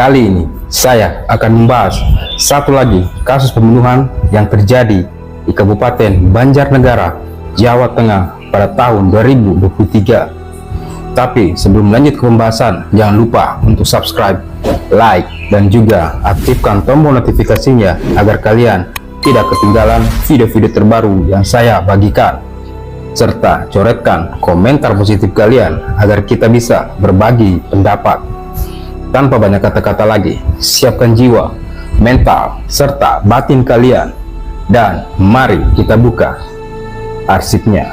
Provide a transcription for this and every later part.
Kali ini saya akan membahas satu lagi kasus pembunuhan yang terjadi di Kabupaten Banjarnegara, Jawa Tengah pada tahun 2023. Tapi sebelum lanjut ke pembahasan, jangan lupa untuk subscribe, like, dan juga aktifkan tombol notifikasinya agar kalian tidak ketinggalan video-video terbaru yang saya bagikan. Serta coretkan komentar positif kalian agar kita bisa berbagi pendapat. Tanpa banyak kata-kata lagi, siapkan jiwa, mental, serta batin kalian. Dan mari kita buka arsipnya.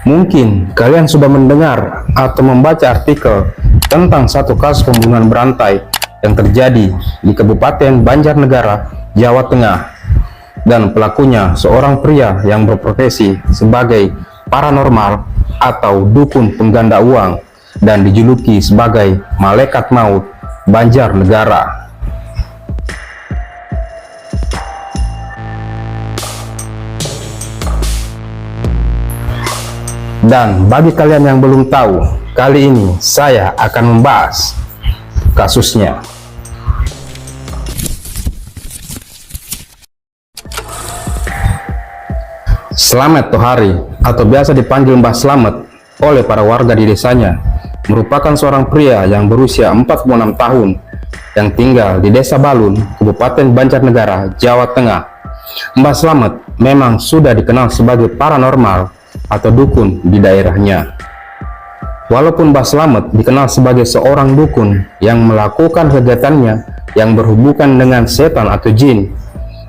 Mungkin kalian sudah mendengar atau membaca artikel tentang satu kasus pembunuhan berantai yang terjadi di Kabupaten Banjarnegara, Jawa Tengah, dan pelakunya seorang pria yang berprofesi sebagai paranormal atau dukun pengganda uang dan dijuluki sebagai Malaikat Maut Banjarnegara. Dan bagi kalian yang belum tahu, kali ini saya akan membahas kasusnya. Slamet Tohari atau biasa dipanggil Mbah Slamet oleh para warga di desanya merupakan seorang pria yang berusia 46 tahun yang tinggal di Desa Balun, Kabupaten Banjarnegara, Jawa Tengah. Mbah Slamet memang sudah dikenal sebagai paranormal atau dukun di daerahnya. Walaupun Mbah Slamet dikenal sebagai seorang dukun yang melakukan kegiatannya yang berhubungan dengan setan atau jin,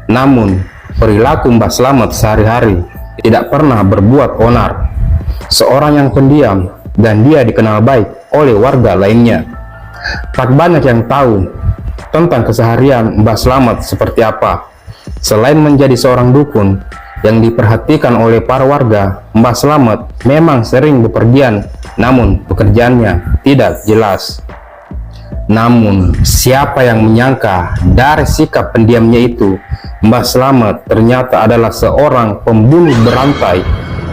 namun perilaku Mbah Slamet sehari-hari tidak pernah berbuat onar. Seorang yang pendiam dan dia dikenal baik oleh warga lainnya. Tak banyak yang tahu tentang keseharian Mbah Slamet seperti apa. Selain menjadi seorang dukun yang diperhatikan oleh para warga, Mbah Slamet memang sering bepergian, namun pekerjaannya tidak jelas. Namun, siapa yang menyangka dari sikap pendiamnya itu, Mbah Slamet ternyata adalah seorang pembunuh berantai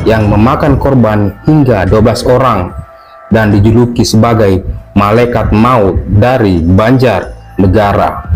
yang memakan korban hingga 12 orang dan dijuluki sebagai Malaikat Maut dari Banjarnegara.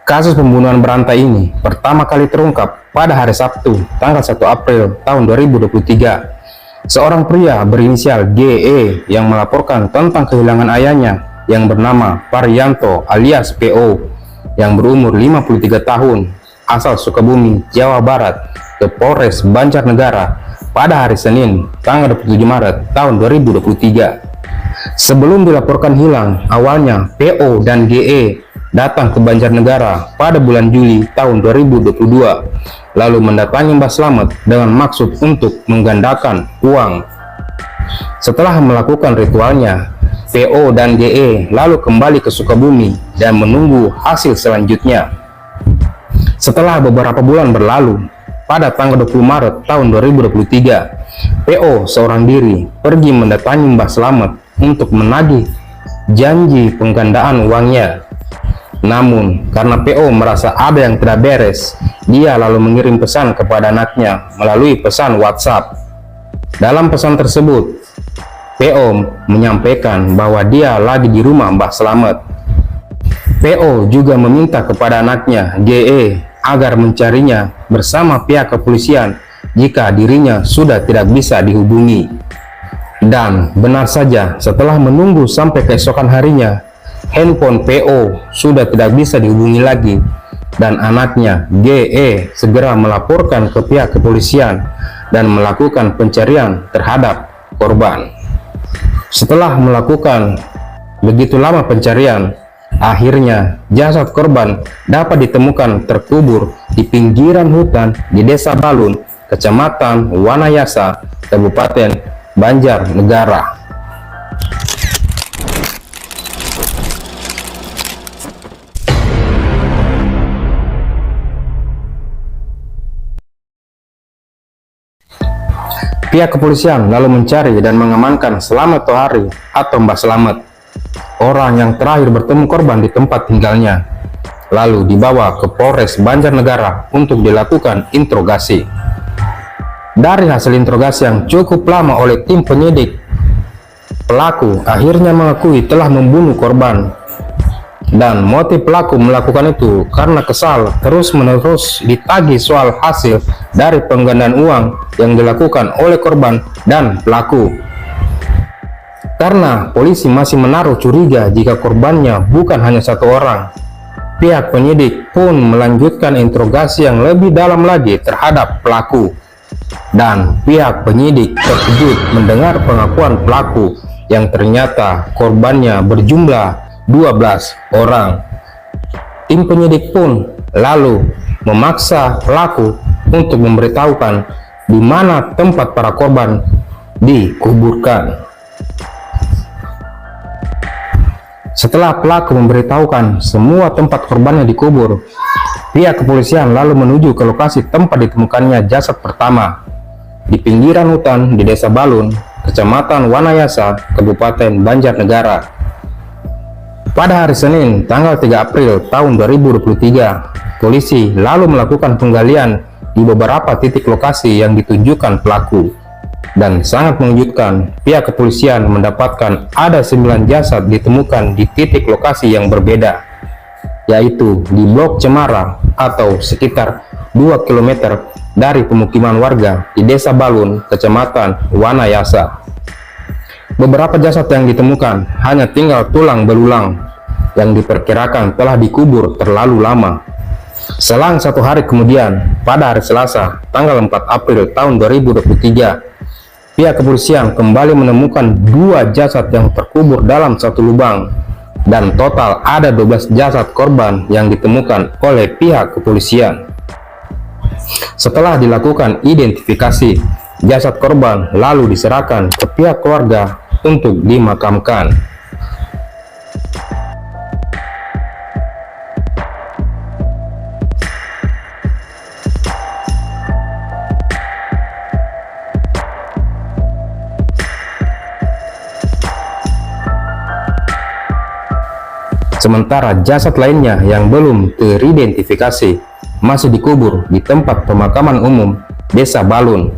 Kasus pembunuhan berantai ini pertama kali terungkap pada hari Sabtu, tanggal 1 April tahun 2023. Seorang pria berinisial GE yang melaporkan tentang kehilangan ayahnya yang bernama Parianto alias PO yang berumur 53 tahun, asal Sukabumi, Jawa Barat, ke Polres Banjarnegara pada hari Senin, tanggal 27 Maret tahun 2023. Sebelum dilaporkan hilang, awalnya PO dan GE datang ke Banjarnegara pada bulan Juli tahun 2022, lalu mendatangi Mbah Slamet dengan maksud untuk menggandakan uang. Setelah melakukan ritualnya, PO dan GE lalu kembali ke Sukabumi dan menunggu hasil selanjutnya. Setelah beberapa bulan berlalu, pada tanggal 20 Maret tahun 2023, PO seorang diri pergi mendatangi Mbah Slamet untuk menagih janji penggandaan uangnya. Namun, karena PO merasa ada yang tidak beres, dia lalu mengirim pesan kepada anaknya melalui pesan WhatsApp. Dalam pesan tersebut, PO menyampaikan bahwa dia lagi di rumah Mbah Slamet. PO juga meminta kepada anaknya, GE, agar mencarinya bersama pihak kepolisian jika dirinya sudah tidak bisa dihubungi. Dan benar saja, setelah menunggu sampai keesokan harinya, handphone PO sudah tidak bisa dihubungi lagi dan anaknya GE segera melaporkan ke pihak kepolisian dan melakukan pencarian terhadap korban. Setelah melakukan begitu lama pencarian, akhirnya jasad korban dapat ditemukan terkubur di pinggiran hutan di Desa Balun, Kecamatan Wanayasa, Kabupaten Banjarnegara. Pihak kepolisian lalu mencari dan mengamankan Slamet Tohari atau Mbah Slamet, orang yang terakhir bertemu korban di tempat tinggalnya, lalu dibawa ke Polres Banjarnegara untuk dilakukan interogasi. Dari hasil interogasi yang cukup lama oleh tim penyidik, pelaku akhirnya mengakui telah membunuh korban. Dan motif pelaku melakukan itu karena kesal terus-menerus ditagih soal hasil dari penggandaan uang yang dilakukan oleh korban dan pelaku. Karena polisi masih menaruh curiga jika korbannya bukan hanya satu orang, pihak penyidik pun melanjutkan interogasi yang lebih dalam lagi terhadap pelaku. Dan pihak penyidik terkejut mendengar pengakuan pelaku yang ternyata korbannya berjumlah 12 orang. Tim penyidik pun lalu memaksa pelaku untuk memberitahukan di mana tempat para korban dikuburkan. Setelah pelaku memberitahukan semua tempat korbannya dikubur, pihak kepolisian lalu menuju ke lokasi tempat ditemukannya jasad pertama di pinggiran hutan di Desa Balun, Kecamatan Wanayasa, Kabupaten Banjarnegara. Pada hari Senin, tanggal 3 April tahun 2023, polisi lalu melakukan penggalian di beberapa titik lokasi yang ditunjukkan pelaku. Dan sangat mengejutkan, pihak kepolisian mendapatkan ada 9 jasad ditemukan di titik lokasi yang berbeda, yaitu di Blok Cemara atau sekitar 2 km dari pemukiman warga di Desa Balun, Kecamatan Wanayasa. Beberapa jasad yang ditemukan hanya tinggal tulang belulang yang diperkirakan telah dikubur terlalu lama. Selang 1 hari kemudian, pada hari Selasa, tanggal 4 April tahun 2023, pihak kepolisian kembali menemukan 2 jasad yang terkubur dalam satu lubang, dan total ada 12 jasad korban yang ditemukan oleh pihak kepolisian. Setelah dilakukan identifikasi, jasad korban lalu diserahkan ke pihak keluarga untuk dimakamkan. Sementara jasad lainnya yang belum teridentifikasi masih dikubur di tempat pemakaman umum Desa Balun.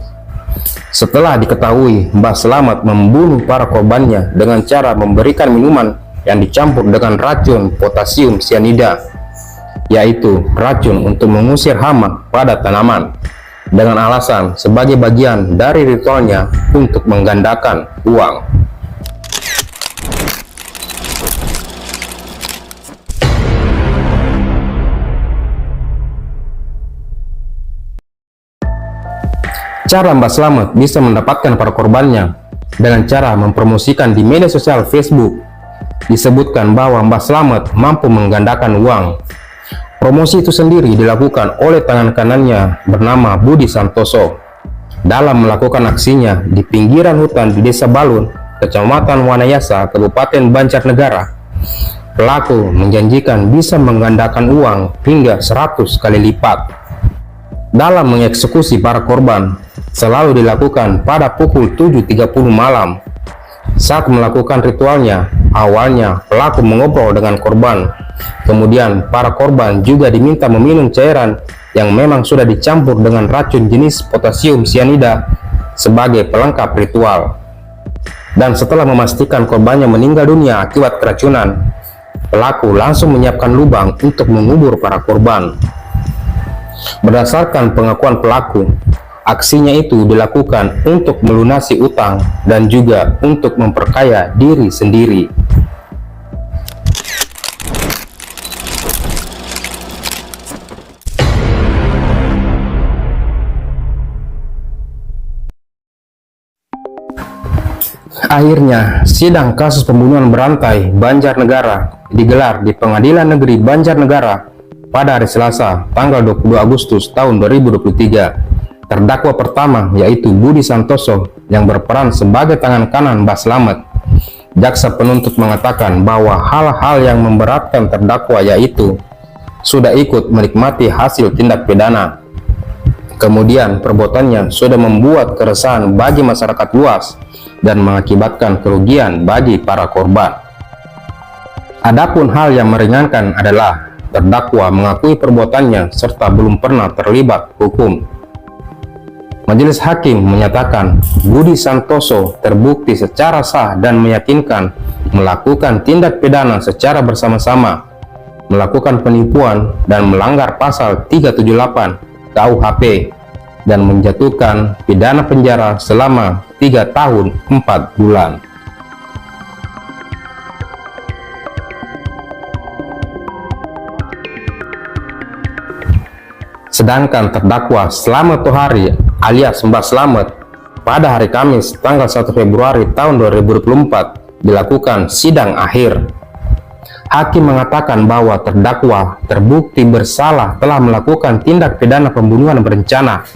Setelah diketahui Mbah Slamet membunuh para korbannya dengan cara memberikan minuman yang dicampur dengan racun potasium sianida, yaitu racun untuk mengusir hama pada tanaman, dengan alasan sebagai bagian dari ritualnya untuk menggandakan uang. Cara Mbah Slamet bisa mendapatkan para korbannya dengan cara mempromosikan di media sosial Facebook. Disebutkan bahwa Mbah Slamet mampu menggandakan uang. Promosi itu sendiri dilakukan oleh tangan kanannya bernama Budi Santoso. Dalam melakukan aksinya di pinggiran hutan di Desa Balun, Kecamatan Wanayasa, Kabupaten Banjarnegara, pelaku menjanjikan bisa menggandakan uang hingga 100 kali lipat. Dalam mengeksekusi para korban, selalu dilakukan pada pukul 7.30 malam. Saat melakukan ritualnya, awalnya pelaku mengobrol dengan korban. Kemudian para korban juga diminta meminum cairan yang memang sudah dicampur dengan racun jenis potasium sianida sebagai pelengkap ritual. Dan setelah memastikan korbannya meninggal dunia akibat keracunan, pelaku langsung menyiapkan lubang untuk mengubur para korban. Berdasarkan pengakuan pelaku, aksinya itu dilakukan untuk melunasi utang dan juga untuk memperkaya diri sendiri. Akhirnya, sidang kasus pembunuhan berantai Banjarnegara digelar di Pengadilan Negeri Banjarnegara pada hari Selasa, tanggal 22 Agustus tahun 2023. Terdakwa pertama yaitu Budi Santoso yang berperan sebagai tangan kanan Mbah Slamet. Jaksa penuntut mengatakan bahwa hal-hal yang memberatkan terdakwa yaitu sudah ikut menikmati hasil tindak pidana, Kemudian perbuatannya sudah membuat keresahan bagi masyarakat luas dan mengakibatkan kerugian bagi para korban. Adapun hal yang meringankan adalah terdakwa mengakui perbuatannya serta belum pernah terlibat hukum. Majelis Hakim menyatakan Budi Santoso terbukti secara sah dan meyakinkan melakukan tindak pidana secara bersama-sama, melakukan penipuan dan melanggar pasal 378 KUHP dan menjatuhkan pidana penjara selama 3 tahun 4 bulan. Sedangkan terdakwa Slamet Tohari alias Mbah Slamet pada hari Kamis tanggal 1 Februari tahun 2024 dilakukan sidang akhir. Hakim mengatakan bahwa terdakwa terbukti bersalah telah melakukan tindak pidana pembunuhan berencana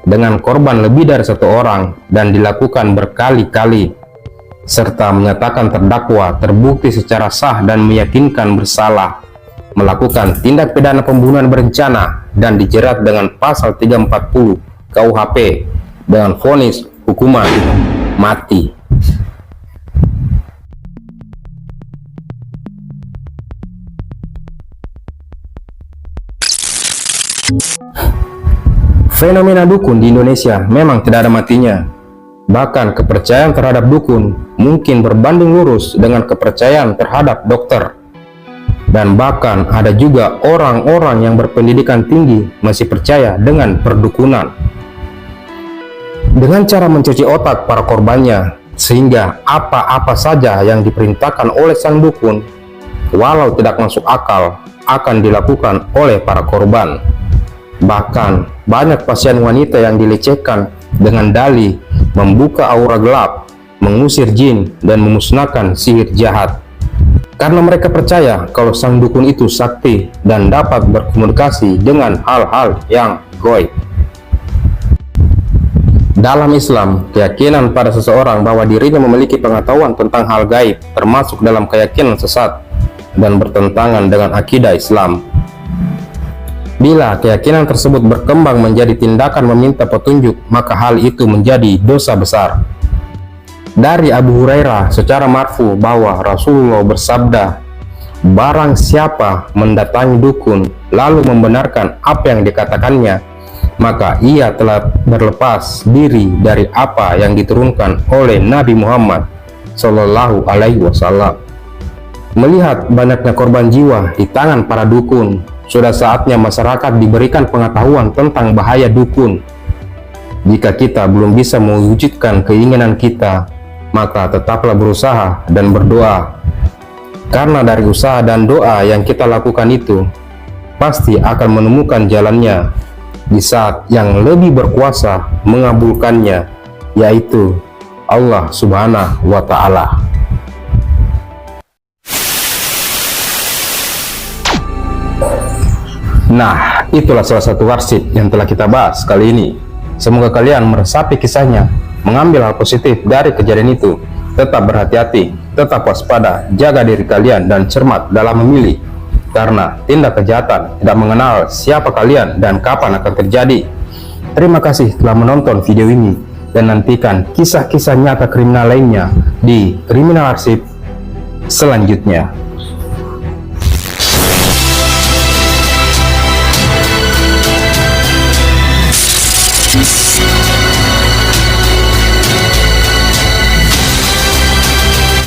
dengan korban lebih dari 1 orang dan dilakukan berkali-kali, serta menyatakan terdakwa terbukti secara sah dan meyakinkan bersalah melakukan tindak pidana pembunuhan berencana dan dijerat dengan pasal 340 KUHP dengan vonis hukuman mati. Fenomena dukun di Indonesia memang tidak ada matinya. Bahkan kepercayaan terhadap dukun mungkin berbanding lurus dengan kepercayaan terhadap dokter. Dan bahkan ada juga orang-orang yang berpendidikan tinggi masih percaya dengan perdukunan. Dengan cara mencuci otak para korbannya, sehingga apa-apa saja yang diperintahkan oleh sang dukun, walau tidak masuk akal, akan dilakukan oleh para korban. Bahkan banyak pasien wanita yang dilecehkan dengan dalih membuka aura gelap, mengusir jin, dan memusnahkan sihir jahat. Karena mereka percaya kalau sang dukun itu sakti dan dapat berkomunikasi dengan hal-hal yang gaib. Dalam Islam, keyakinan pada seseorang bahwa dirinya memiliki pengetahuan tentang hal gaib termasuk dalam keyakinan sesat dan bertentangan dengan akidah Islam. Bila keyakinan tersebut berkembang menjadi tindakan meminta petunjuk, maka hal itu menjadi dosa besar. Dari Abu Hurairah secara marfu bahwa Rasulullah bersabda, "Barang siapa mendatangi dukun lalu membenarkan apa yang dikatakannya, maka ia telah berlepas diri dari apa yang diturunkan oleh Nabi Muhammad Shallallahu Alaihi Wasallam." Melihat banyaknya korban jiwa di tangan para dukun, sudah saatnya masyarakat diberikan pengetahuan tentang bahaya dukun. Jika kita belum bisa mewujudkan keinginan kita, maka tetaplah berusaha dan berdoa. Karena dari usaha dan doa yang kita lakukan itu, pasti akan menemukan jalannya di saat yang lebih berkuasa mengabulkannya, yaitu Allah Subhanahu wa Ta'ala. Nah, itulah salah satu warsid yang telah kita bahas kali ini. Semoga kalian meresapi kisahnya, mengambil hal positif dari kejadian itu. Tetap berhati-hati, tetap waspada, jaga diri kalian dan cermat dalam memilih. Karena tindak kejahatan tidak mengenal siapa kalian dan kapan akan terjadi. Terima kasih telah menonton video ini dan nantikan kisah-kisah nyata kriminal lainnya di Kriminal Arsip selanjutnya.